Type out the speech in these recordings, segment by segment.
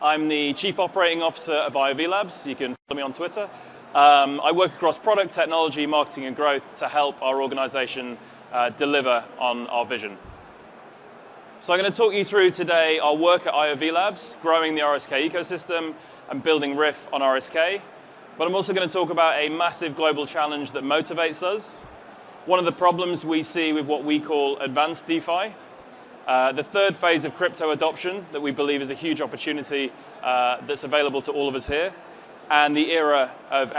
I'm the Chief Operating Officer of IOVLabs. You can follow me on Twitter. I work across product, technology, marketing, and growth to help our organization deliver on our vision. So I'm going to talk you through today our work at IOVLabs, growing the Rsk ecosystem and building Riff on Rsk. But I'm also going to talk about a massive global challenge that motivates us. One of the problems we see with what we call advanced DeFi. The third phase of crypto adoption that we believe is a huge opportunity that's available to all of us here. And the era of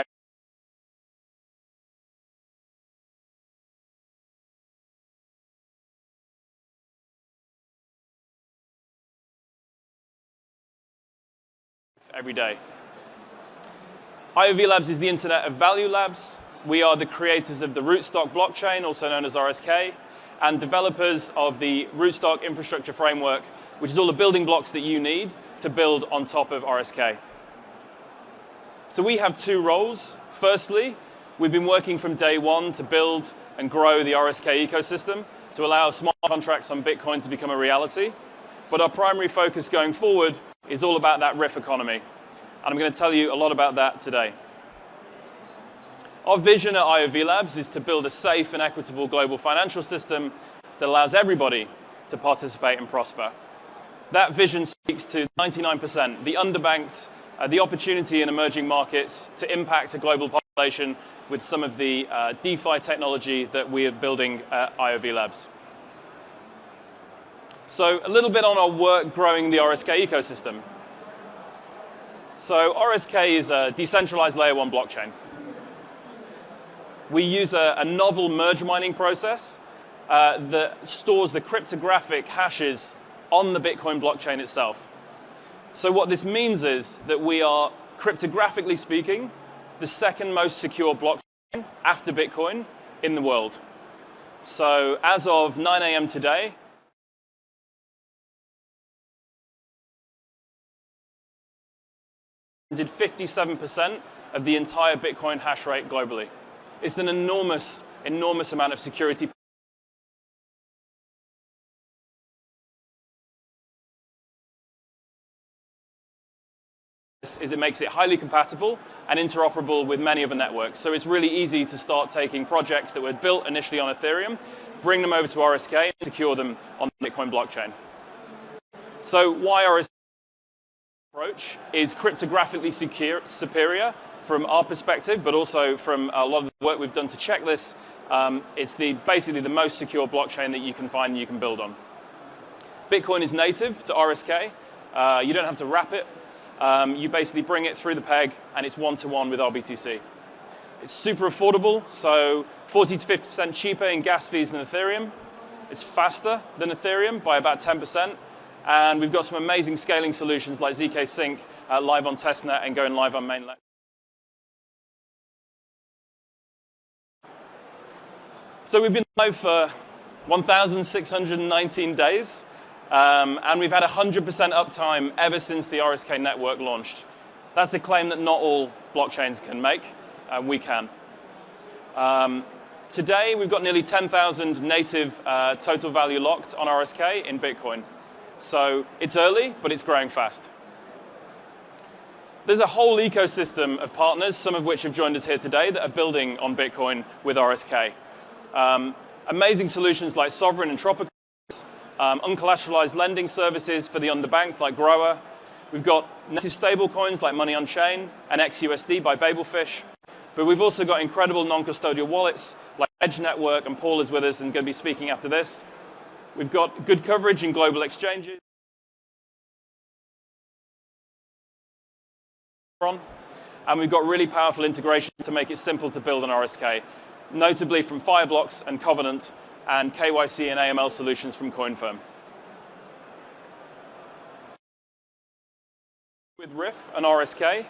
every day. IOVLabs is the Internet of Value Labs. We are the creators of the Rootstock blockchain, also known as Rsk, and developers of the Rootstock infrastructure framework, which is all the building blocks that you need to build on top of Rsk. So we have two roles. Firstly, we've been working from day one to build and grow the Rsk ecosystem to allow smart contracts on Bitcoin to become a reality. But our primary focus going forward is all about that Riff economy. And I'm going to tell you a lot about that today. Our vision at IOVLabs is to build a safe and equitable global financial system that allows everybody to participate and prosper. That vision speaks to 99%, the underbanked, the opportunity in emerging markets to impact a global population with some of the DeFi technology that we are building at IOVLabs. So a little bit on our work growing the Rsk ecosystem. So Rsk is a decentralized layer 1 blockchain. We use a novel merge mining process that stores the cryptographic hashes on the Bitcoin blockchain itself. So what this means is that we are, cryptographically speaking, the second most secure blockchain after Bitcoin in the world. So as of 9 a.m. today, did 57% of the entire Bitcoin hash rate globally. It's an enormous, enormous amount of security. It makes it highly compatible and interoperable with many other networks. So it's really easy to start taking projects that were built initially on Ethereum, bring them over to Rsk, and secure them on the Bitcoin blockchain. So why Rsk approach is cryptographically superior from our perspective, but also from a lot of the work we've done to check this. It's basically the most secure blockchain that you can find and you can build on. Bitcoin is native to Rsk. You don't have to wrap it. You basically bring it through the peg, and it's one-to-one with RBTC. It's super affordable, so 40 to 50% cheaper in gas fees than Ethereum. It's faster than Ethereum by about 10%. And we've got some amazing scaling solutions like ZK Sync live on testnet and going live on mainnet. So we've been live for 1,619 days. And we've had 100% uptime ever since the Rsk network launched. That's a claim that not all blockchains can make, and we can. Today, we've got nearly 10,000 native total value locked on Rsk in Bitcoin. So it's early, but it's growing fast. There's a whole ecosystem of partners, some of which have joined us here today, that are building on Bitcoin with Rsk. Amazing solutions like Sovereign and Tropicus. Uncollateralized lending services for the underbanked like Grower. We've got native stablecoins like Money on Chain and XUSD by Babelfish. But we've also got incredible non-custodial wallets like Edge Network, and Paul is with us and going to be speaking after this. We've got good coverage in global exchanges. And we've got really powerful integration to make it simple to build on Rsk, notably from Fireblocks and Covenant, and KYC and AML solutions from CoinFirm. With Riff and Rsk,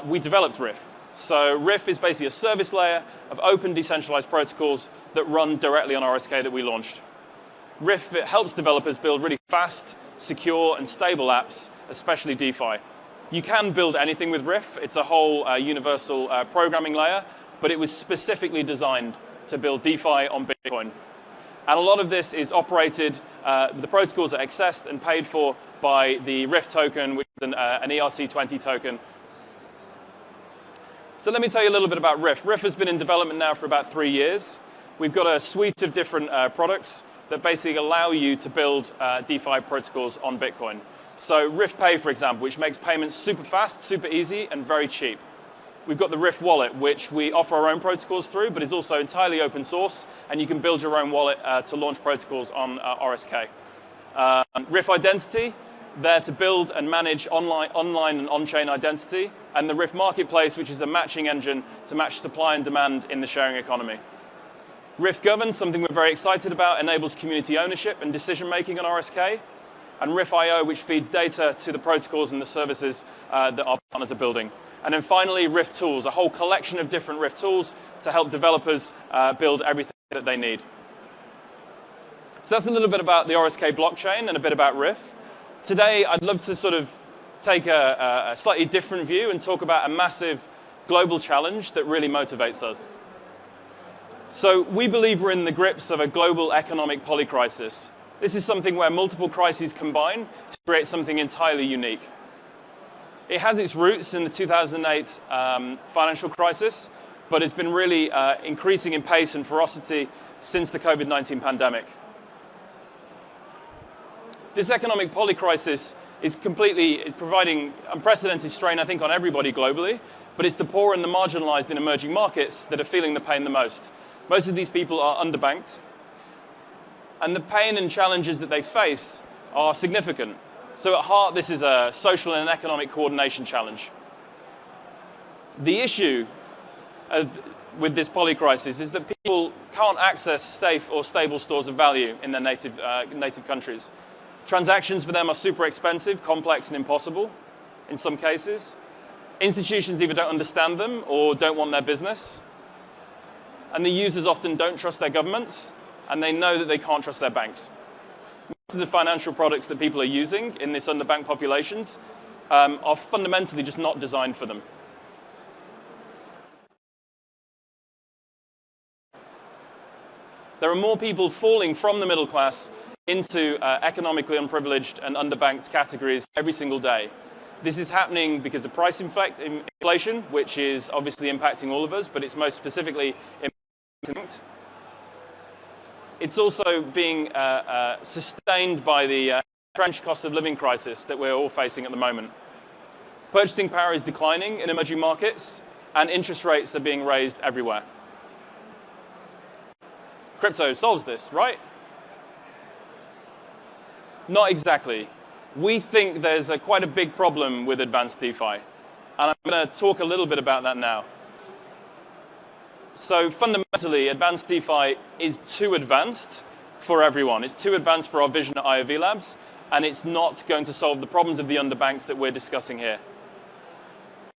we developed Riff. So Riff is basically a service layer of open decentralized protocols that run directly on Rsk that we launched. Riff helps developers build really fast, secure, and stable apps, especially DeFi. You can build anything with Riff. It's a whole universal programming layer, but it was specifically designed to build DeFi on Bitcoin. And a lot of this is operated, the protocols are accessed and paid for by the Riff token, which is an ERC20 token. So let me tell you a little bit about Riff. Riff has been in development now for about 3 years. We've got a suite of different products that basically allow you to build DeFi protocols on Bitcoin. So Riff Pay, for example, which makes payments super fast, super easy, and very cheap. We've got the Riff Wallet, which we offer our own protocols through, but is also entirely open source, and you can build your own wallet to launch protocols on Rsk. Riff Identity, there to build and manage online and on-chain identity, and the Riff Marketplace, which is a matching engine to match supply and demand in the sharing economy. Riff Govern, something we're very excited about, enables community ownership and decision-making on Rsk, and Riff.io, which feeds data to the protocols and the services that our partners are building. And then finally, Riff Tools, a whole collection of different Riff tools to help developers build everything that they need. So that's a little bit about the Rsk blockchain and a bit about Riff. Today, I'd love to sort of take a slightly different view and talk about a massive global challenge that really motivates us. So we believe we're in the grips of a global economic polycrisis. This is something where multiple crises combine to create something entirely unique. It has its roots in the 2008 financial crisis, but it's been really increasing in pace and ferocity since the COVID-19 pandemic. This economic polycrisis is providing unprecedented strain, I think, on everybody globally, but it's the poor and the marginalized in emerging markets that are feeling the pain the most. Most of these people are underbanked, and the pain and challenges that they face are significant. So at heart, this is a social and economic coordination challenge. The issue with this polycrisis is that people can't access safe or stable stores of value in their native countries. Transactions for them are super expensive, complex, and impossible in some cases. Institutions either don't understand them or don't want their business. And the users often don't trust their governments, and they know that they can't trust their banks. Most of the financial products that people are using in this underbanked populations are fundamentally just not designed for them. There are more people falling from the middle class into economically unprivileged and underbanked categories every single day. This is happening because of price inflation, which is obviously impacting all of us, but it's most specifically impacting. It's also being sustained by the entrenched cost of living crisis that we're all facing at the moment. Purchasing power is declining in emerging markets, and interest rates are being raised everywhere. Crypto solves this, right? Not exactly. We think there's quite a big problem with advanced DeFi, and I'm going to talk a little bit about that now. So fundamentally, advanced DeFi is too advanced for everyone. It's too advanced for our vision at IOVLabs, and it's not going to solve the problems of the underbanks that we're discussing here.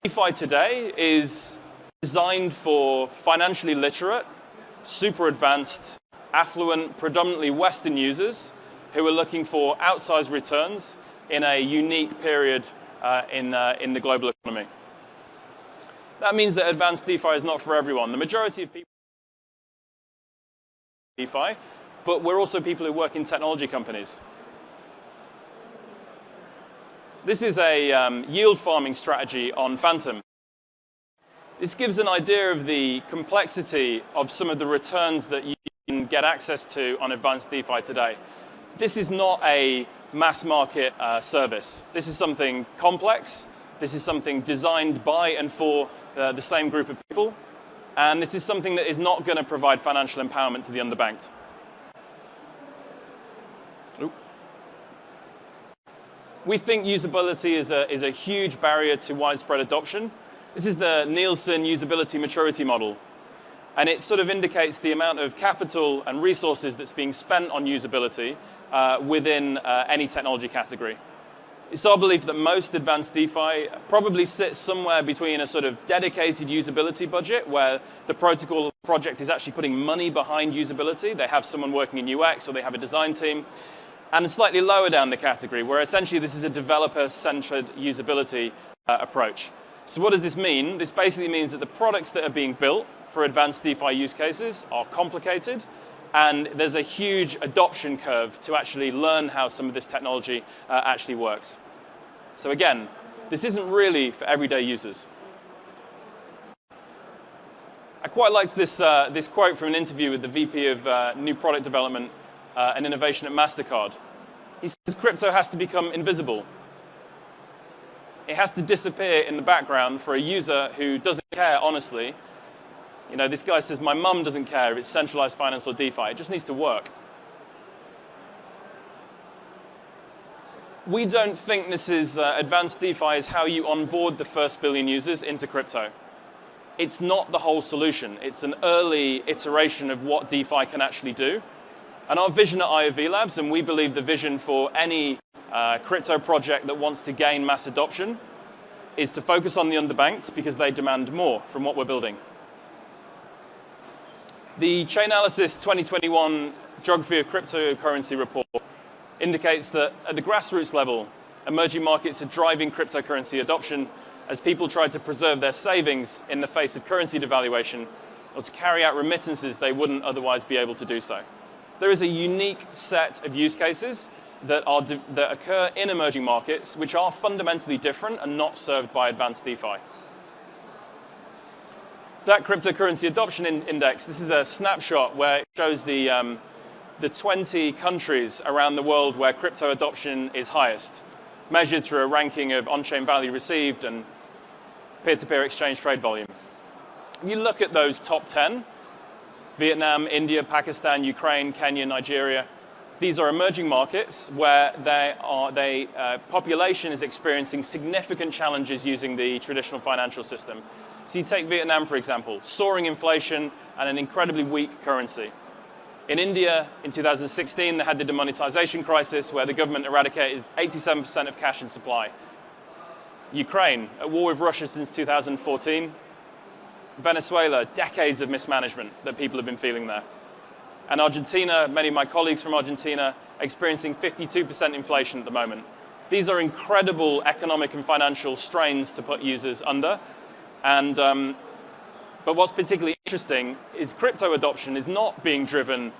DeFi today is designed for financially literate, super advanced, affluent, predominantly Western users who are looking for outsized returns in a unique period in the global economy. That means that advanced DeFi is not for everyone. The majority of people DeFi, but we're also people who work in technology companies. This is a yield farming strategy on Phantom. This gives an idea of the complexity of some of the returns that you can get access to on advanced DeFi today. This is not a mass market service. This is something complex. This is something designed by and for the same group of people. And this is something that is not going to provide financial empowerment to the underbanked. We think usability is a huge barrier to widespread adoption. This is the Nielsen usability maturity model. And it sort of indicates the amount of capital and resources that's being spent on usability within any technology category. It's our belief that most advanced DeFi probably sits somewhere between a sort of dedicated usability budget, where the protocol project is actually putting money behind usability. They have someone working in UX, or they have a design team, and slightly lower down the category, where essentially this is a developer-centered usability approach. So what does this mean? This basically means that the products that are being built for advanced DeFi use cases are complicated, and there's a huge adoption curve to actually learn how some of this technology actually works. So again, this isn't really for everyday users. I quite liked this quote from an interview with the VP of New Product Development and Innovation at MasterCard. He says, crypto has to become invisible. It has to disappear in the background for a user who doesn't care, honestly. You know, this guy says, my mum doesn't care if it's centralized finance or DeFi. It just needs to work. We don't think this is advanced DeFi is how you onboard the first billion users into crypto. It's not the whole solution. It's an early iteration of what DeFi can actually do. And our vision at IOVLabs, and we believe the vision for any crypto project that wants to gain mass adoption, is to focus on the underbanked because they demand more from what we're building. The Chainalysis 2021 Geography of Cryptocurrency report indicates that at the grassroots level, emerging markets are driving cryptocurrency adoption as people try to preserve their savings in the face of currency devaluation or to carry out remittances they wouldn't otherwise be able to do so. There is a unique set of use cases that occur in emerging markets which are fundamentally different and not served by advanced DeFi. That cryptocurrency adoption index, this is a snapshot where it shows the 20 countries around the world where crypto adoption is highest, measured through a ranking of on-chain value received and peer-to-peer exchange trade volume. If you look at those top 10, Vietnam, India, Pakistan, Ukraine, Kenya, Nigeria, these are emerging markets where population is experiencing significant challenges using the traditional financial system. So you take Vietnam, for example, soaring inflation and an incredibly weak currency. In India, in 2016, they had the demonetization crisis where the government eradicated 87% of cash in supply. Ukraine, at war with Russia since 2014. Venezuela, decades of mismanagement that people have been feeling there. And Argentina, many of my colleagues from Argentina, experiencing 52% inflation at the moment. These are incredible economic and financial strains to put users under. And but what's particularly interesting is crypto adoption is not being driven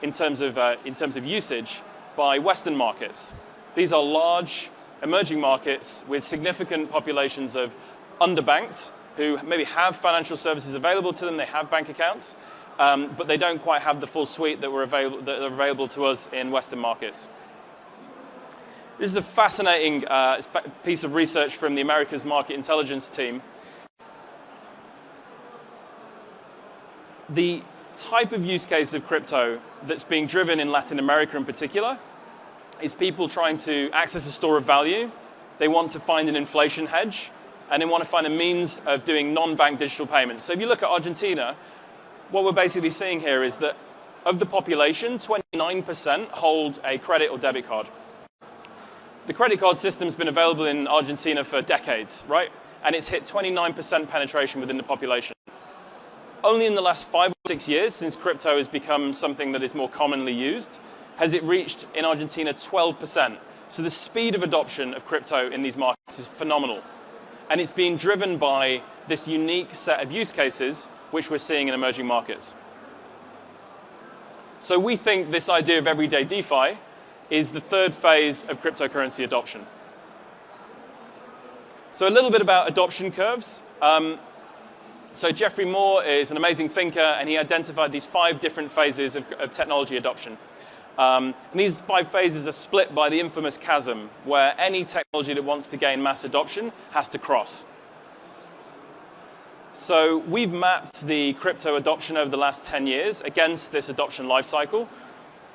in terms of usage by Western markets. These are large emerging markets with significant populations of underbanked who maybe have financial services available to them, they have bank accounts, but they don't quite have the full suite that are available to us in Western markets. This is a fascinating piece of research from the Americas Market Intelligence team. The type of use case of crypto that's being driven in Latin America in particular is people trying to access a store of value. They want to find an inflation hedge, and they want to find a means of doing non-bank digital payments. So if you look at Argentina, what we're basically seeing here is that of the population, 29% hold a credit or debit card. The credit card system's been available in Argentina for decades, right? And it's hit 29% penetration within the population. Only in the last 5 or 6 years, since crypto has become something that is more commonly used, has it reached, in Argentina, 12%. So the speed of adoption of crypto in these markets is phenomenal. And it's being driven by this unique set of use cases which we're seeing in emerging markets. So we think this idea of everyday DeFi is the third phase of cryptocurrency adoption. So a little bit about adoption curves. So Geoffrey Moore is an amazing thinker, and he identified these 5 different phases of technology adoption. And these 5 phases are split by the infamous chasm, where any technology that wants to gain mass adoption has to cross. So we've mapped the crypto adoption over the last 10 years against this adoption lifecycle.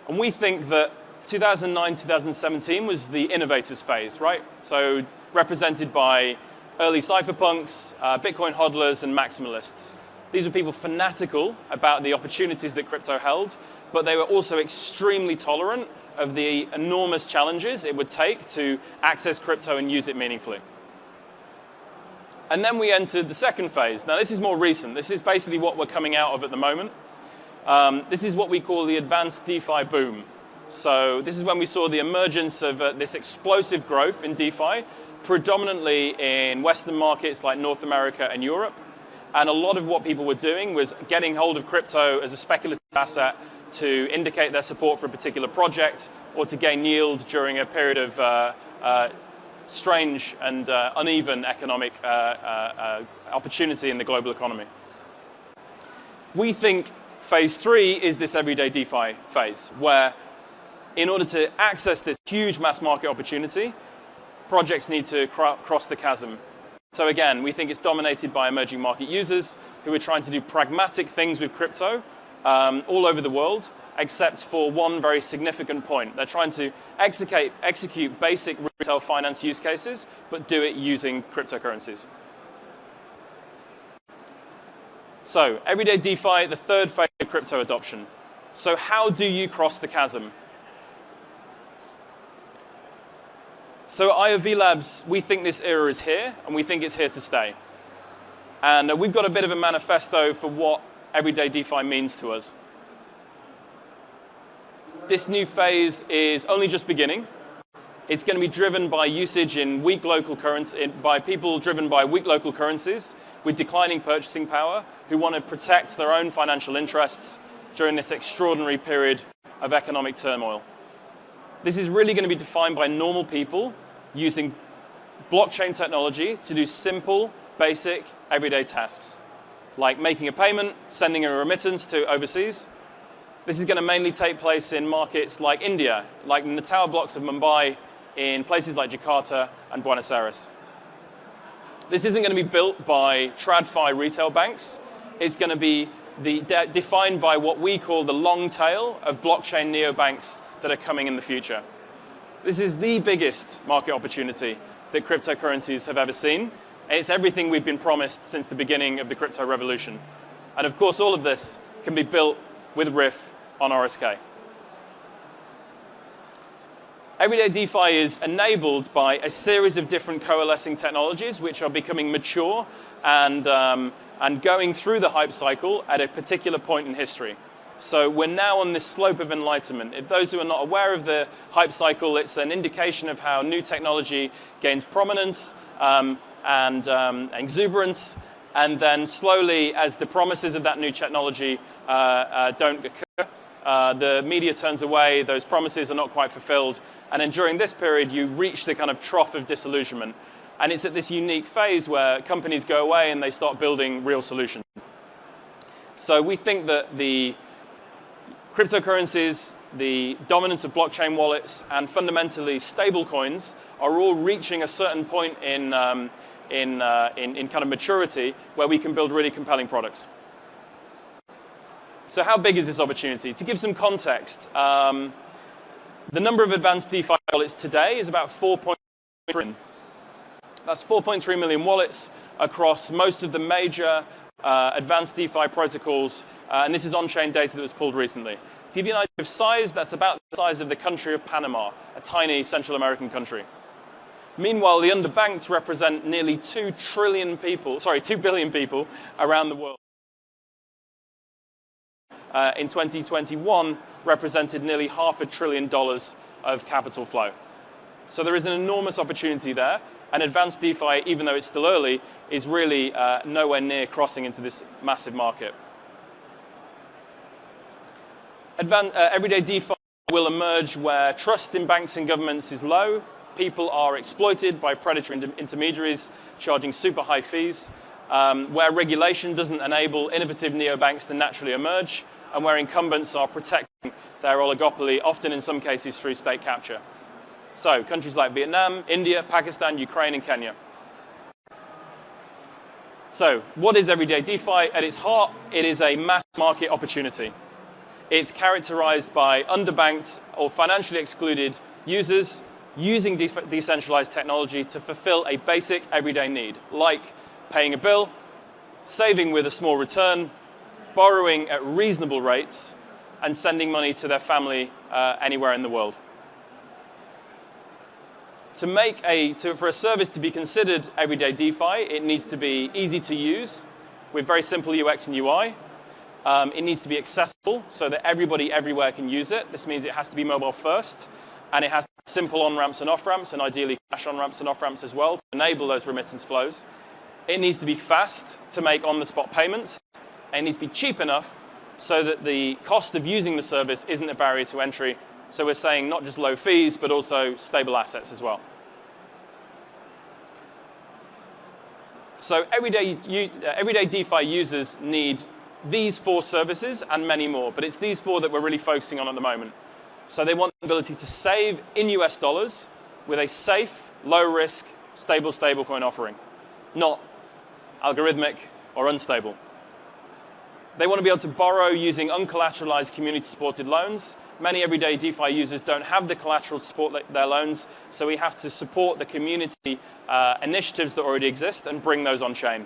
And we think that 2009, 2017 was the innovators phase, right? So represented by early cypherpunks, Bitcoin hodlers, and maximalists. These were people fanatical about the opportunities that crypto held, but they were also extremely tolerant of the enormous challenges it would take to access crypto and use it meaningfully. And then we entered the second phase. Now, this is more recent. This is basically what we're coming out of at the moment. This is what we call the advanced DeFi boom. So this is when we saw the emergence of this explosive growth in DeFi, predominantly in Western markets like North America and Europe. And a lot of what people were doing was getting hold of crypto as a speculative asset to indicate their support for a particular project or to gain yield during a period of strange and uneven economic opportunity in the global economy. We think phase 3 is this everyday DeFi phase, where in order to access this huge mass market opportunity, projects need to cross the chasm. So again, we think it's dominated by emerging market users who are trying to do pragmatic things with crypto all over the world, except for one very significant point. They're trying to execute basic retail finance use cases, but do it using cryptocurrencies. So, everyday DeFi, the third phase of crypto adoption. So how do you cross the chasm? So IOVLabs, we think this era is here, and we think it's here to stay. And we've got a bit of a manifesto for what everyday DeFi means to us. This new phase is only just beginning. It's going to be driven by usage in weak local currency, by people driven by weak local currencies with declining purchasing power who want to protect their own financial interests during this extraordinary period of economic turmoil. This is really going to be defined by normal people using blockchain technology to do simple, basic, everyday tasks, like making a payment, sending a remittance to overseas. This is going to mainly take place in markets like India, like in the tower blocks of Mumbai, in places like Jakarta and Buenos Aires. This isn't going to be built by TradFi retail banks. It's going to be defined by what we call the long tail of blockchain neobanks that are coming in the future. This is the biggest market opportunity that cryptocurrencies have ever seen. And it's everything we've been promised since the beginning of the crypto revolution. And of course, all of this can be built with Riff on Rsk. Everyday DeFi is enabled by a series of different coalescing technologies which are becoming mature and going through the hype cycle at a particular point in history. So we're now on this slope of enlightenment. If those who are not aware of the hype cycle, it's an indication of how new technology gains prominence and exuberance, and then slowly, as the promises of that new technology don't occur, the media turns away, those promises are not quite fulfilled, and then during this period, you reach the kind of trough of disillusionment. And it's at this unique phase where companies go away and they start building real solutions. So we think that the cryptocurrencies, the dominance of blockchain wallets, and fundamentally stablecoins are all reaching a certain point in kind of maturity where we can build really compelling products. So how big is this opportunity? To give some context, the number of advanced DeFi wallets today is about 4.3 million. That's 4.3 million wallets across most of the major advanced DeFi protocols, and this is on-chain data that was pulled recently. To give you an idea of size, that's about the size of the country of Panama, a tiny Central American country. Meanwhile, the underbanked represent nearly 2 billion people around the world. In 2021, represented nearly $500 billion of capital flow. So there is an enormous opportunity there, and advanced DeFi, even though it's still early, is really nowhere near crossing into this massive market. Everyday DeFi will emerge where trust in banks and governments is low, people are exploited by predatory intermediaries charging super high fees, where regulation doesn't enable innovative neobanks to naturally emerge, and where incumbents are protecting their oligopoly, often in some cases through state capture. So countries like Vietnam, India, Pakistan, Ukraine, and Kenya. So what is everyday DeFi? At its heart, it is a mass market opportunity. It's characterized by underbanked or financially excluded users using decentralized technology to fulfill a basic everyday need, like paying a bill, saving with a small return, borrowing at reasonable rates, and sending money to their family anywhere in the world. For a service to be considered everyday DeFi, it needs to be easy to use with very simple UX and UI. It needs to be accessible so that everybody everywhere can use it. This means it has to be mobile first, and it has simple on-ramps and off-ramps, and ideally cash on-ramps and off-ramps as well to enable those remittance flows. It needs to be fast to make on-the-spot payments. And it needs to be cheap enough so that the cost of using the service isn't a barrier to entry. So we're saying not just low fees, but also stable assets as well. So everyday DeFi users need these 4 services and many more, but it's these 4 that we're really focusing on at the moment. So they want the ability to save in US dollars with a safe, low-risk, stable stablecoin offering, not algorithmic or unstable. They want to be able to borrow using uncollateralized community-supported loans. Many everyday DeFi users don't have the collateral to support their loans, so we have to support the community initiatives that already exist and bring those on-chain.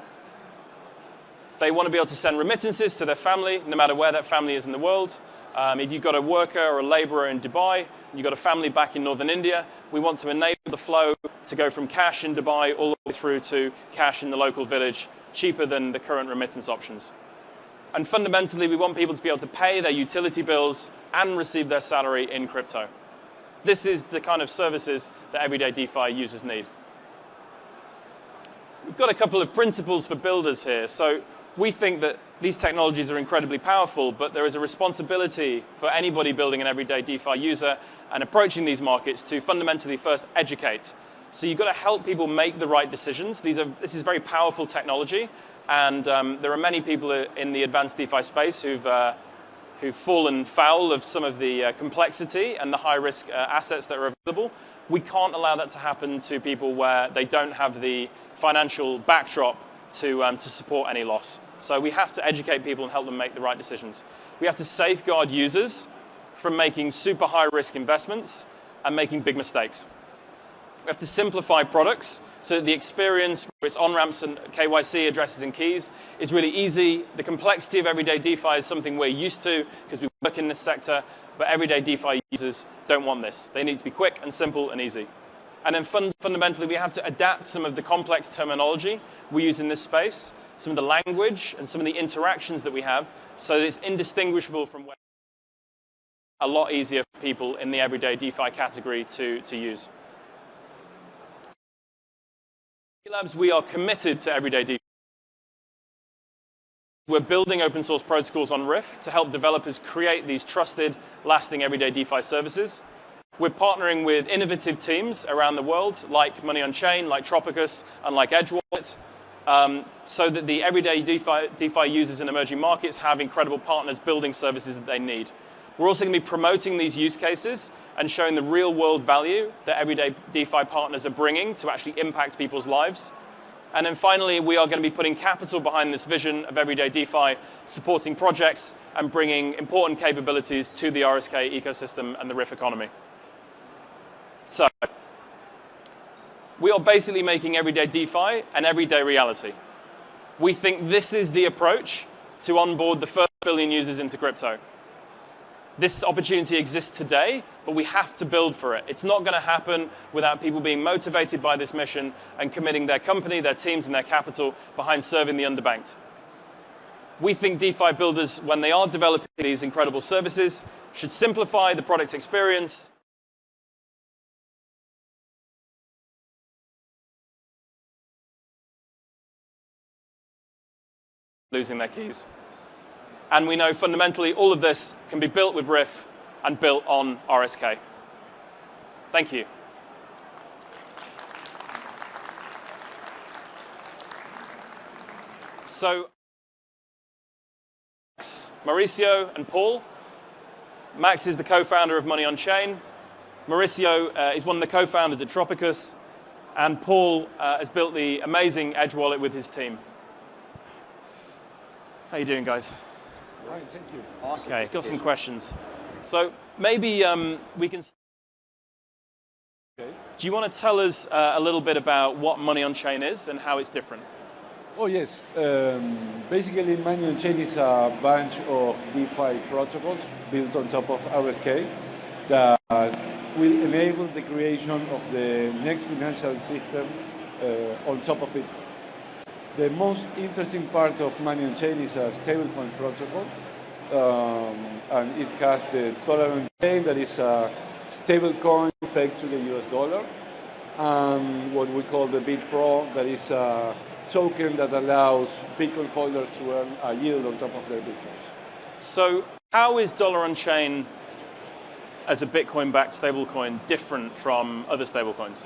They want to be able to send remittances to their family, no matter where that family is in the world. If you've got a worker or a laborer in Dubai, and you've got a family back in northern India, we want to enable the flow to go from cash in Dubai all the way through to cash in the local village, cheaper than the current remittance options. And fundamentally, we want people to be able to pay their utility bills and receive their salary in crypto. This is the kind of services that everyday DeFi users need. We've got a couple of principles for builders here. So we think that these technologies are incredibly powerful, but there is a responsibility for anybody building an everyday DeFi user and approaching these markets to fundamentally first educate. So you've got to help people make the right decisions. This is very powerful technology, and there are many people in the advanced DeFi space who've fallen foul of some of the complexity and the high-risk assets that are available. We can't allow that to happen to people where they don't have the financial backdrop to support any loss. So we have to educate people and help them make the right decisions. We have to safeguard users from making super high-risk investments and making big mistakes. We have to simplify products so that the experience, whether it's on-ramps and KYC, addresses and keys, is really easy. The complexity of everyday DeFi is something we're used to because we work in this sector, but everyday DeFi users don't want this. They need to be quick and simple and easy. And then fundamentally, we have to adapt some of the complex terminology we use in this space, some of the language and some of the interactions that we have, so that it's indistinguishable from web. A lot easier for people in the everyday DeFi category to use. Labs, we are committed to everyday DeFi. We're building open source protocols on Riff to help developers create these trusted, lasting everyday DeFi services. We're partnering with innovative teams around the world, like Money on Chain, like Tropicus, and like Edge Wallet, so that the everyday DeFi users in emerging markets have incredible partners building services that they need. We're also going to be promoting these use cases and showing the real-world value that everyday DeFi partners are bringing to actually impact people's lives. And then finally, we are going to be putting capital behind this vision of everyday DeFi, supporting projects and bringing important capabilities to the Rsk ecosystem and the Riff economy. So we are basically making everyday DeFi an everyday reality. We think this is the approach to onboard the first billion users into crypto. This opportunity exists today, but we have to build for it. It's not going to happen without people being motivated by this mission and committing their company, their teams, and their capital behind serving the underbanked. We think DeFi builders, when they are developing these incredible services, should simplify the product experience, losing their keys. And we know fundamentally all of this can be built with Riff and built on Rsk. Thank you. So, Mauricio and Paul. Max is the co-founder of Money on Chain. Mauricio is one of the co-founders at Tropicus. And Paul has built the amazing Edge wallet with his team. How are you doing, guys? Right, thank you. Awesome. Okay, got some questions. So maybe we can. Okay. Do you want to tell us a little bit about what Money on Chain is and how it's different? Oh yes. Basically, Money on Chain is a bunch of DeFi protocols built on top of Rsk that will enable the creation of the next financial system on top of it. The most interesting part of Money on Chain is a stablecoin protocol, and it has the Tovar on Chain, that is a stablecoin pegged to the US dollar, and what we call the BitPro, that is a token that allows Bitcoin holders to earn a yield on top of their Bitcoins. So how is Dollar on Chain as a Bitcoin-backed stablecoin different from other stablecoins?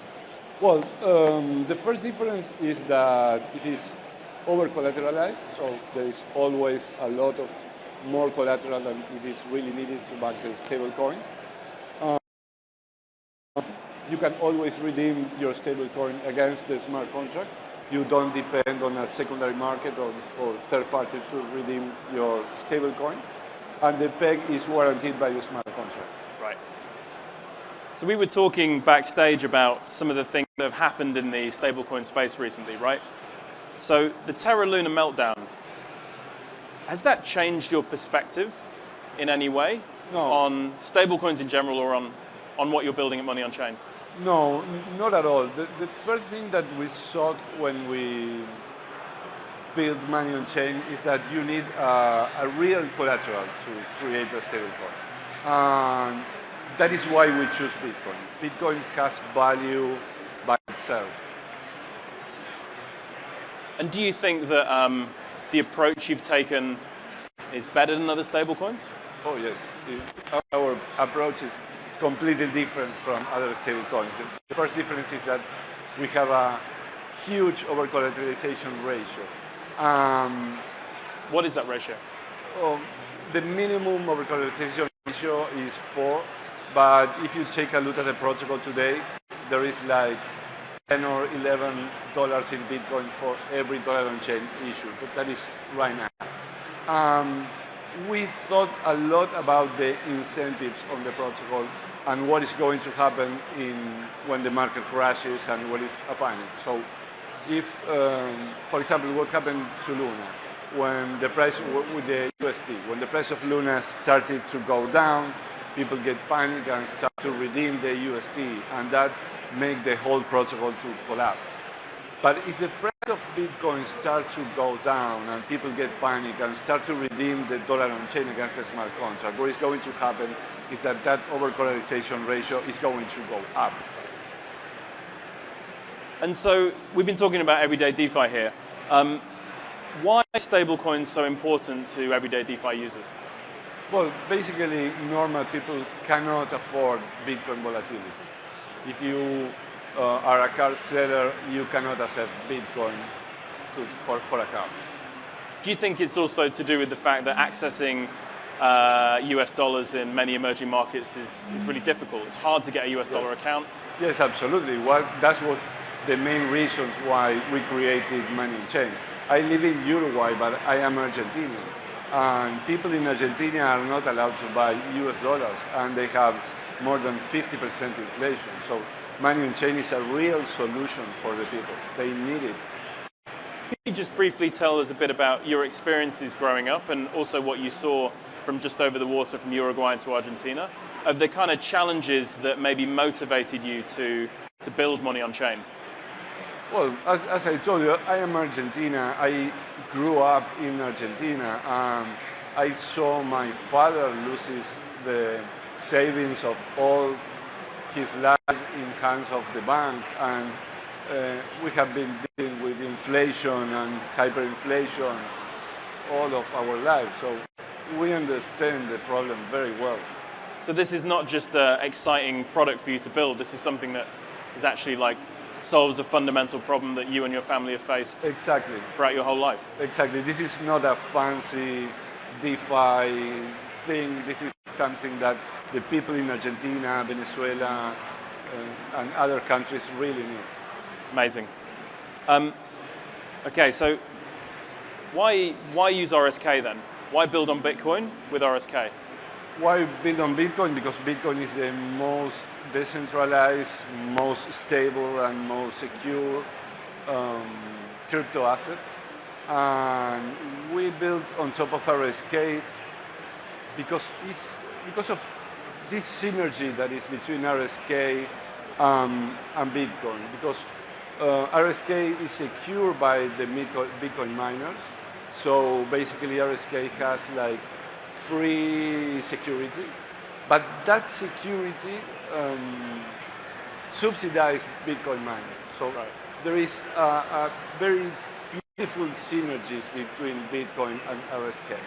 Well, the first difference is that it is over-collateralized, so there is always a lot of more collateral than it is really needed to back the stablecoin. You can always redeem your stablecoin against the smart contract. You don't depend on a secondary market or third party to redeem your stablecoin. And the peg is guaranteed by the smart contract. Right. So we were talking backstage about some of the things that have happened in the stablecoin space recently, right? So the Terra Luna meltdown, has that changed your perspective in any way on stablecoins in general or on what you're building at Money on Chain? No, not at all. The first thing that we saw when we built Money on Chain is that you need a real collateral to create a stablecoin. That is why we choose Bitcoin. Bitcoin has value by itself. And do you think that the approach you've taken is better than other stablecoins? Oh yes, our approach is completely different from other stablecoins. The first difference is that we have a huge over-collateralization ratio. What is that ratio? Well, the minimum over-collateralization ratio is 4, but if you take a look at the protocol today, there is like $10 or $11 in Bitcoin for every dollar on chain issue. That is right now. We thought a lot about the incentives on the protocol and what is going to happen when the market crashes and what is a panic. So if, for example, what happened to Luna, when the price with the USD, when the price of Luna started to go down, people get panic and start to redeem the USD, and that make the whole protocol to collapse. But if the price of Bitcoin starts to go down and people get panic and start to redeem the dollar on chain against the smart contract, what is going to happen is that over-collateralization ratio is going to go up. And so we've been talking about everyday DeFi here. Why are stablecoins so important to everyday DeFi users? Well, basically, normal people cannot afford Bitcoin volatility. If you are a car seller, you cannot accept Bitcoin for a car. Do you think it's also to do with the fact that accessing US dollars in many emerging markets is really difficult? It's hard to get a US dollar account? Yes, absolutely. That's what the main reasons why we created Money on Chain. I live in Uruguay, but I am Argentinian. And people in Argentina are not allowed to buy US dollars, and they have more than 50% inflation. So Money on Chain is a real solution for the people. They need it. Could you just briefly tell us a bit about your experiences growing up and also what you saw from just over the water from Uruguay to Argentina, of the kind of challenges that maybe motivated you to build Money on Chain? Well, as I told you, I am Argentina. I grew up in Argentina. I saw my father lose the savings of all his life in hands of the bank, and we have been dealing with inflation and hyperinflation all of our lives. So we understand the problem very well. So this is not just an exciting product for you to build. This is something that is actually like solves a fundamental problem that you and your family have faced throughout your whole life. Exactly. This is not a fancy DeFi thing. This is something that the people in Argentina, Venezuela, and other countries really need. Amazing. Okay, so why use RSK then? Why build on Bitcoin with RSK? Why build on Bitcoin? Because Bitcoin is the most decentralized, most stable, and most secure crypto asset. And we built on top of RSK because of this synergy that is between RSK and Bitcoin. Because RSK is secured by the Bitcoin miners. So basically RSK has like free security, but that security subsidizes Bitcoin mining. So there is a very beautiful synergies between Bitcoin and RSK.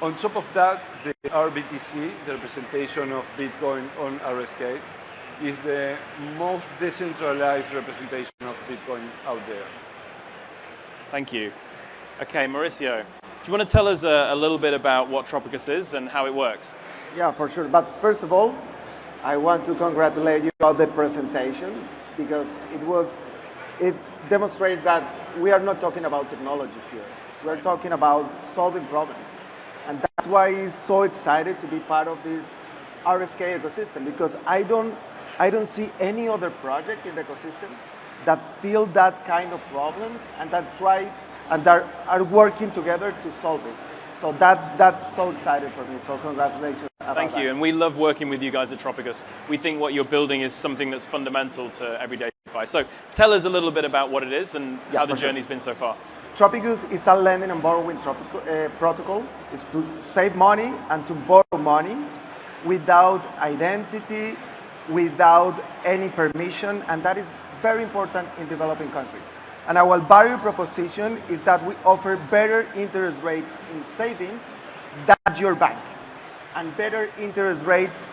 On top of that, the RBTC, the representation of Bitcoin on RSK, is the most decentralized representation of Bitcoin out there. Thank you. Okay, Mauricio, do you want to tell us a little bit about what Tropicus is and how it works? Yeah, for sure. But first of all, I want to congratulate you on the presentation because it demonstrates that we are not talking about technology here. We're talking about solving problems. And that's why I'm so excited to be part of this Rsk ecosystem because I don't see any other project in the ecosystem that feel that kind of problems and that are working together to solve it. So that's so exciting for me. So congratulations. Thank you, and we love working with you guys at Tropicus. We think what you're building is something that's fundamental to Everyday DeFi. So tell us a little bit about what it is and how the journey's been so far. Tropicus is a lending and borrowing protocol. It's to save money and to borrow money without identity, without any permission, and that is very important in developing countries. And our value proposition is that we offer better interest rates in savings than your bank, and better interest rates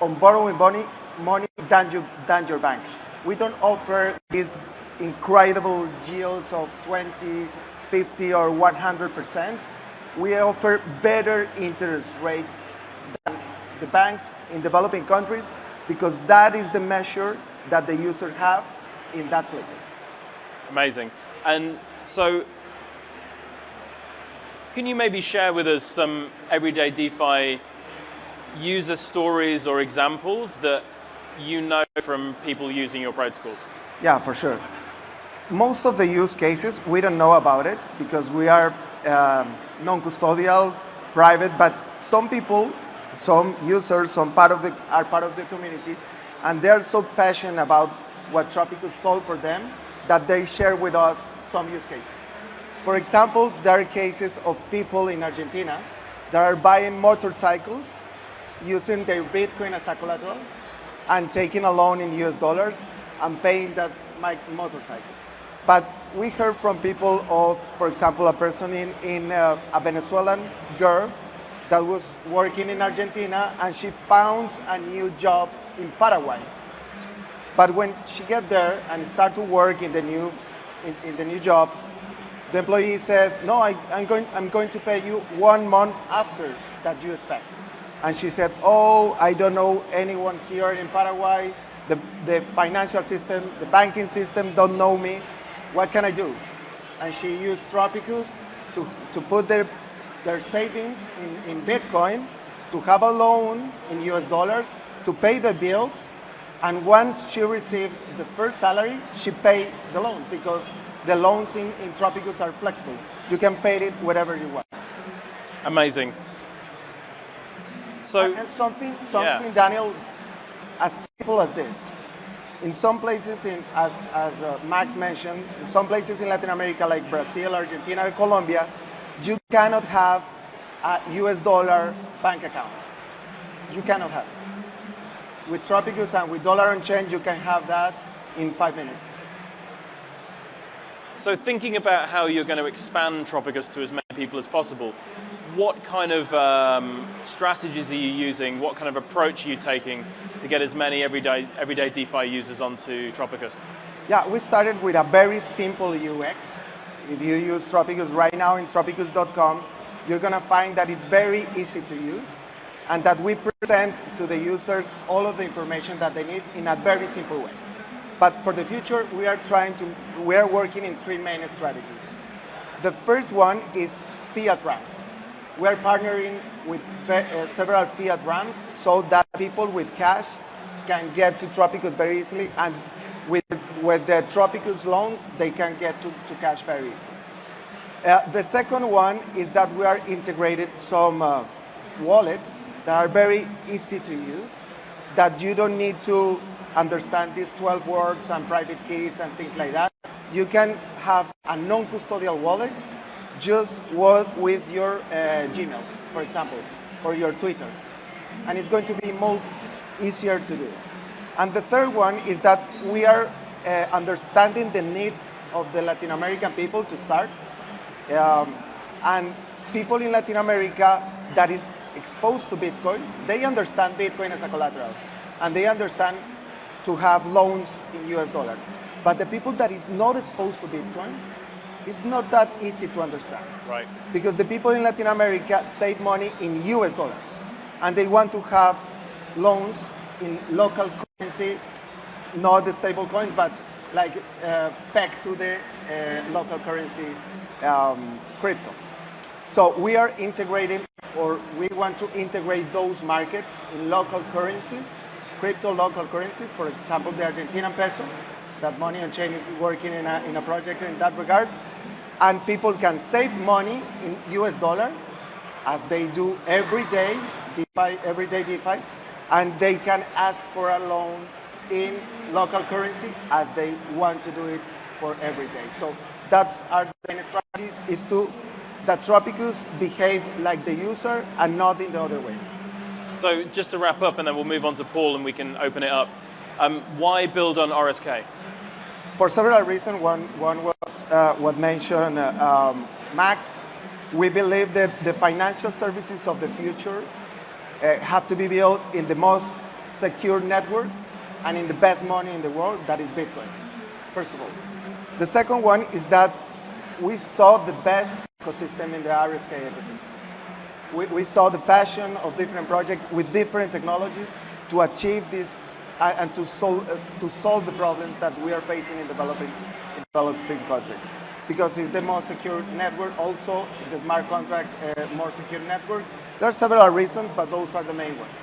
on borrowing money than your bank. We don't offer these incredible yields of 20, 50, or 100%. We offer better interest rates than the banks in developing countries because that is the measure that the user have in that places. Amazing. And so, can you maybe share with us some Everyday DeFi user stories or examples that you know from people using your protocols? Yeah, for sure. Most of the use cases, we don't know about it because we are non-custodial, private, but some people, some users, are part of the community, and they're so passionate about what Tropicus solved for them that they share with us some use cases. For example, there are cases of people in Argentina that are buying motorcycles using their Bitcoin as a collateral and taking a loan in US dollars and paying that motorcycles. But we heard from people of, for example, a person in a Venezuelan girl that was working in Argentina and she found a new job in Paraguay. But when she get there and start to work in the new job, the employee says, "No, I'm going to pay you 1 month after that you expect." And she said, "Oh, I don't know anyone here in Paraguay. The financial system, the banking system don't know me. What can I do?" And she used Tropicus to put their savings in Bitcoin, to have a loan in US dollars, to pay the bills. And once she received the first salary, she paid the loan because the loans in Tropicus are flexible. You can pay it whatever you want. Amazing. So and something, Daniel, as simple as this. In some places, as Max mentioned, in some places in Latin America, like Brazil, Argentina, or Colombia, you cannot have a US dollar bank account. You cannot have it. With Tropicus and with dollar on chain, you can have that in 5 minutes. So thinking about how you're going to expand Tropicus to as many people as possible, what kind of strategies are you using? What kind of approach are you taking to get as many everyday DeFi users onto Tropicus? Yeah, we started with a very simple UX. If you use Tropicus right now in tropicus.com, you're going to find that it's very easy to use and that we present to the users all of the information that they need in a very simple way. But for the future, we are working in 3 main strategies. The first one is fiat ramps. We are partnering with several fiat ramps so that people with cash can get to Tropicus very easily, and with the Tropicus loans, they can get to cash very easily. The second one is that we are integrated some wallets that are very easy to use, that you don't need to understand these 12 words and private keys and things like that. You can have a non-custodial wallet, just work with your Gmail, for example, or your Twitter. And it's going to be easier to do. And the third one is that we are understanding the needs of the Latin American people to start. And people in Latin America that is exposed to Bitcoin, they understand Bitcoin as a collateral. And they understand to have loans in US dollar. But the people that is not exposed to Bitcoin, it's not that easy to understand. Right. Because the people in Latin America save money in US dollars, and they want to have loans in local currency, not the stable coins, but like pegged to the local currency crypto. So we are integrating, or we want to integrate those markets in local currencies, crypto local currencies. For example, the Argentinian peso, that Money on Chain is working in a project in that regard. And people can save money in US dollar, as they do every day, everyday DeFi, and they can ask for a loan in local currency as they want to do it for every day. So that's our main strategies, is to that Tropicus behave like the user and not in the other way. So just to wrap up, and then we'll move on to Paul and we can open it up. Why build on RSK? For several reasons. One was what mentioned Max. We believe that the financial services of the future have to be built in the most secure network and in the best money in the world, that is Bitcoin, first of all. The second one is that we saw the best ecosystem in the Rsk ecosystem. We saw the passion of different projects with different technologies to achieve this and to solve the problems that we are facing in developing countries. Because it's the most secure network, also the smart contract, more secure network. There are several reasons, but those are the main ones.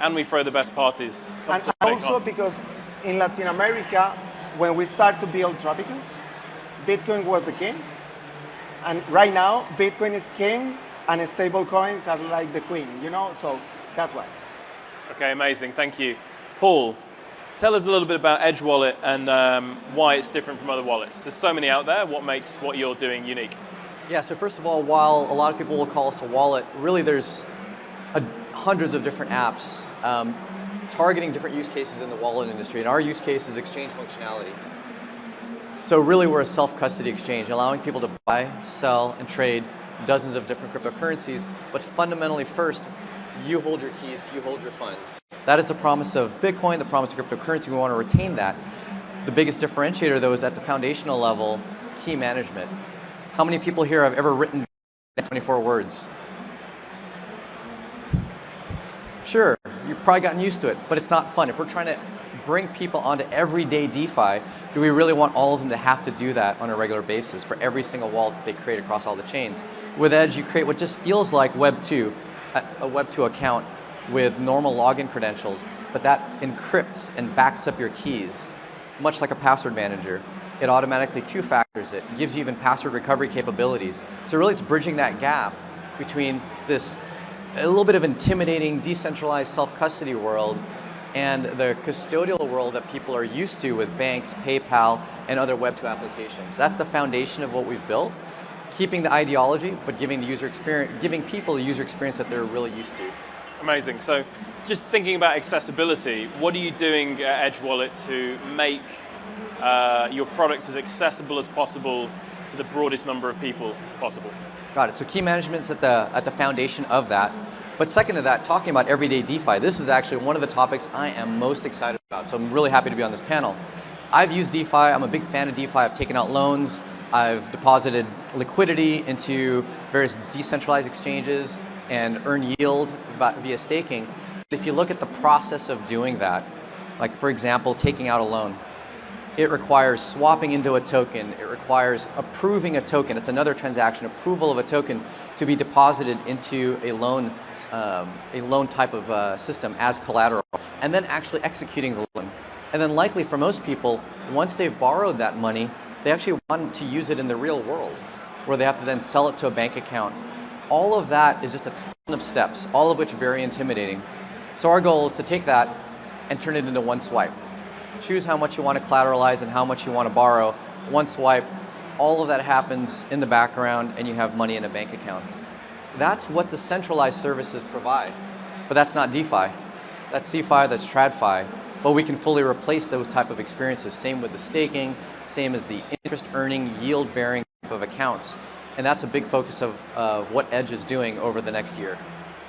And we throw the best parties. And also because in Latin America, when we start to build Tropicus, Bitcoin was the king. And right now, Bitcoin is king and stable coins are like the queen, you know? So that's why. Okay, amazing, thank you. Paul, tell us a little bit about Edge Wallet and why it's different from other wallets. There's so many out there. What makes what you're doing unique? Yeah, so first of all, while a lot of people will call us a wallet, really there's hundreds of different apps targeting different use cases in the wallet industry. And our use case is exchange functionality. So really we're a self-custody exchange, allowing people to buy, sell, and trade dozens of different cryptocurrencies. But fundamentally first, you hold your keys, you hold your funds. That is the promise of Bitcoin, the promise of cryptocurrency. We want to retain that. The biggest differentiator, though, is at the foundational level, key management. How many people here have ever written 24 words? Sure, you've probably gotten used to it, but it's not fun. If we're trying to bring people onto everyday DeFi, do we really want all of them to have to do that on a regular basis for every single wallet that they create across all the chains? With Edge, you create what just feels like Web 2, a Web 2 account with normal login credentials, but that encrypts and backs up your keys, much like a password manager. It automatically two-factors it, gives you even password recovery capabilities. So really it's bridging that gap between this a little bit of intimidating, decentralized self-custody world and the custodial world that people are used to with banks, PayPal, and other Web 2 applications. That's the foundation of what we've built, keeping the ideology, but giving the user experience, giving people a user experience that they're really used to. Amazing. So just thinking about accessibility, what are you doing at Edge Wallet to make your product as accessible as possible to the broadest number of people possible? Got it. So key management's at the foundation of that. But second to that, talking about everyday DeFi, this is actually one of the topics I am most excited about. So I'm really happy to be on this panel. I've used DeFi. I'm a big fan of DeFi. I've taken out loans. I've deposited liquidity into various decentralized exchanges and earn yield via staking. If you look at the process of doing that, like for example, taking out a loan, it requires swapping into a token. It requires approving a token. It's another transaction, approval of a token to be deposited into a loan type of system as collateral, and then actually executing the loan. And then likely for most people, once they've borrowed that money, they actually want to use it in the real world, where they have to then sell it to a bank account. All of that is just a ton of steps, all of which are very intimidating. So our goal is to take that and turn it into one swipe. Choose how much you want to collateralize and how much you want to borrow. One swipe, all of that happens in the background and you have money in a bank account. That's what the centralized services provide. But that's not DeFi. That's CeFi, that's TradFi. But we can fully replace those type of experiences. Same with the staking, same as the interest earning, yield bearing type of accounts. And that's a big focus of what Edge is doing over the next year.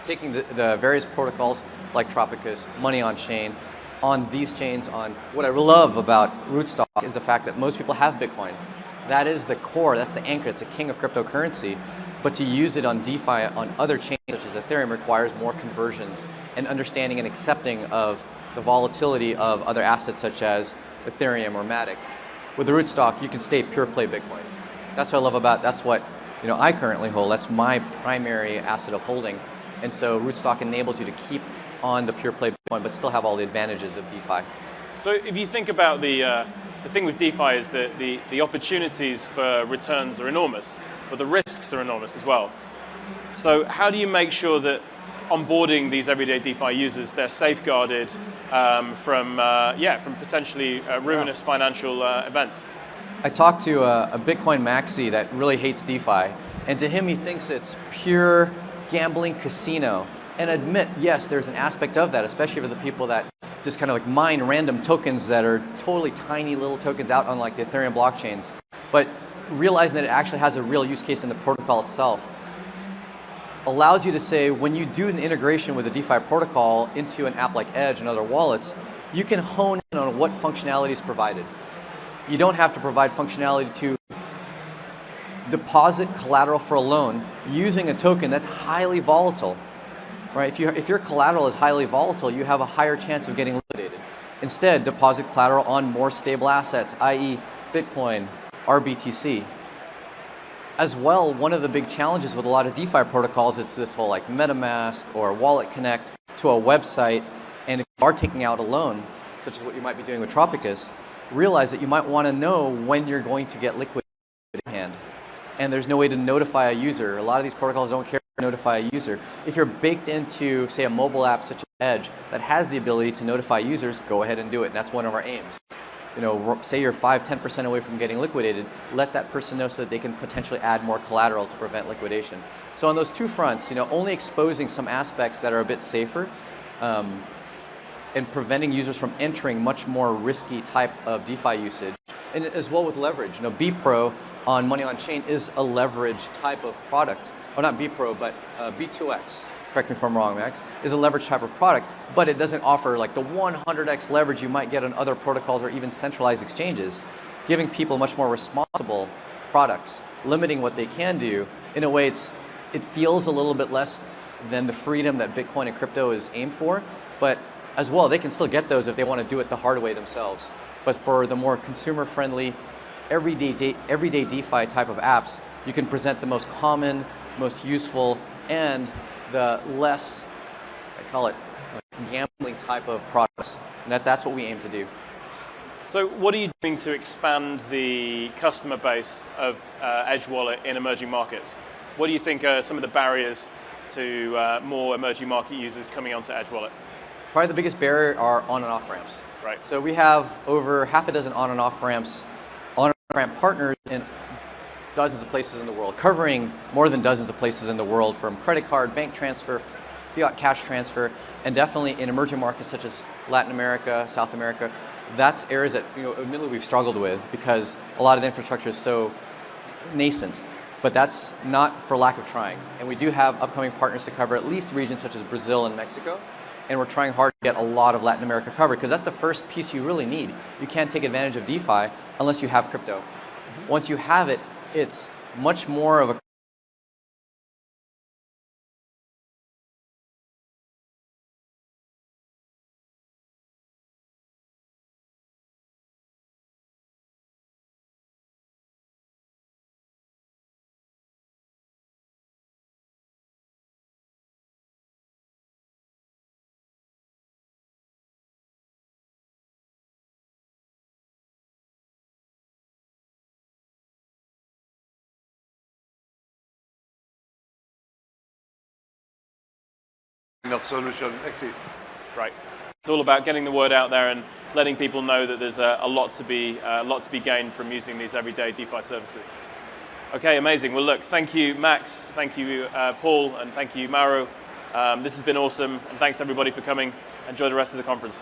Taking the various protocols like Tropicus, Money on Chain, on these chains. On what I love about Rootstock is the fact that most people have Bitcoin. That is the core, that's the anchor, it's the king of cryptocurrency. But to use it on DeFi, on other chains such as Ethereum, requires more conversions and understanding and accepting of the volatility of other assets such as Ethereum or Matic. With the Rootstock, you can stay pure play Bitcoin. That's what I love about, that's what I currently hold. That's my primary asset of holding. And so Rootstock enables you to keep on the pure play Bitcoin, but still have all the advantages of DeFi. So if you think about the thing with DeFi is that the opportunities for returns are enormous, but the risks are enormous as well. So how do you make sure that onboarding these everyday DeFi users, they're safeguarded from potentially ruinous financial events? I talked to a Bitcoin maxi that really hates DeFi, and to him he thinks it's pure gambling casino. And admit, yes, there's an aspect of that, especially for the people that just kind of like mine random tokens that are totally tiny little tokens out on like the Ethereum blockchains. But realizing that it actually has a real use case in the protocol itself allows you to say, when you do an integration with a DeFi protocol into an app like Edge and other wallets, you can hone in on what functionality is provided. You don't have to provide functionality to deposit collateral for a loan using a token that's highly volatile. Right? If your collateral is highly volatile, you have a higher chance of getting liquidated. Instead, deposit collateral on more stable assets, i.e. Bitcoin, RBTC. As well, one of the big challenges with a lot of DeFi protocols, it's this whole like MetaMask or Wallet Connect to a website, and if you are taking out a loan, such as what you might be doing with Tropicus, realize that you might want to know when you're going to get liquid in hand. And there's no way to notify a user. A lot of these protocols don't care to notify a user. If you're baked into, say, a mobile app such as Edge that has the ability to notify users, go ahead and do it. And that's one of our aims. Say you're 5–10% away from getting liquidated, let that person know so that they can potentially add more collateral to prevent liquidation. So on those two fronts, only exposing some aspects that are a bit safer and preventing users from entering much more risky type of DeFi usage. And as well with leverage. BPro on Money on Chain is a leverage type of product. Or not BPro, but B2X. Correct me if I'm wrong, Max, is a leverage type of product, but it doesn't offer like the 100x leverage you might get on other protocols or even centralized exchanges, giving people much more responsible products, limiting what they can do. In a way, it feels a little bit less than the freedom that Bitcoin and crypto is aimed for, but as well, they can still get those if they want to do it the hard way themselves. But for the more consumer-friendly, everyday DeFi type of apps, you can present the most common, most useful, and the less, I call it, gambling type of products. And that's what we aim to do. So what are you doing to expand the customer base of Edge Wallet in emerging markets? What do you think are some of the barriers to more emerging market users coming onto Edge Wallet? Probably the biggest barrier are on and off ramps. Right. So we have over half a dozen on and off ramps, on and off ramp partners in dozens of places in the world, covering more than dozens of places in the world, from credit card, bank transfer, fiat cash transfer, and definitely in emerging markets such as Latin America, South America. That's areas that admittedly we've struggled with because a lot of the infrastructure is so nascent. But that's not for lack of trying. And we do have upcoming partners to cover at least regions such as Brazil and Mexico. And we're trying hard to get a lot of Latin America covered because that's the first piece you really need. You can't take advantage of DeFi unless you have crypto. Once you have it, it's much more of a of solution exists. Right. It's all about getting the word out there and letting people know that there's a lot to be gained from using these everyday DeFi services. Okay, amazing. Well, look, thank you, Max. Thank you, Paul, and thank you, Mauro. This has been awesome, and thanks everybody for coming. Enjoy the rest of the conference.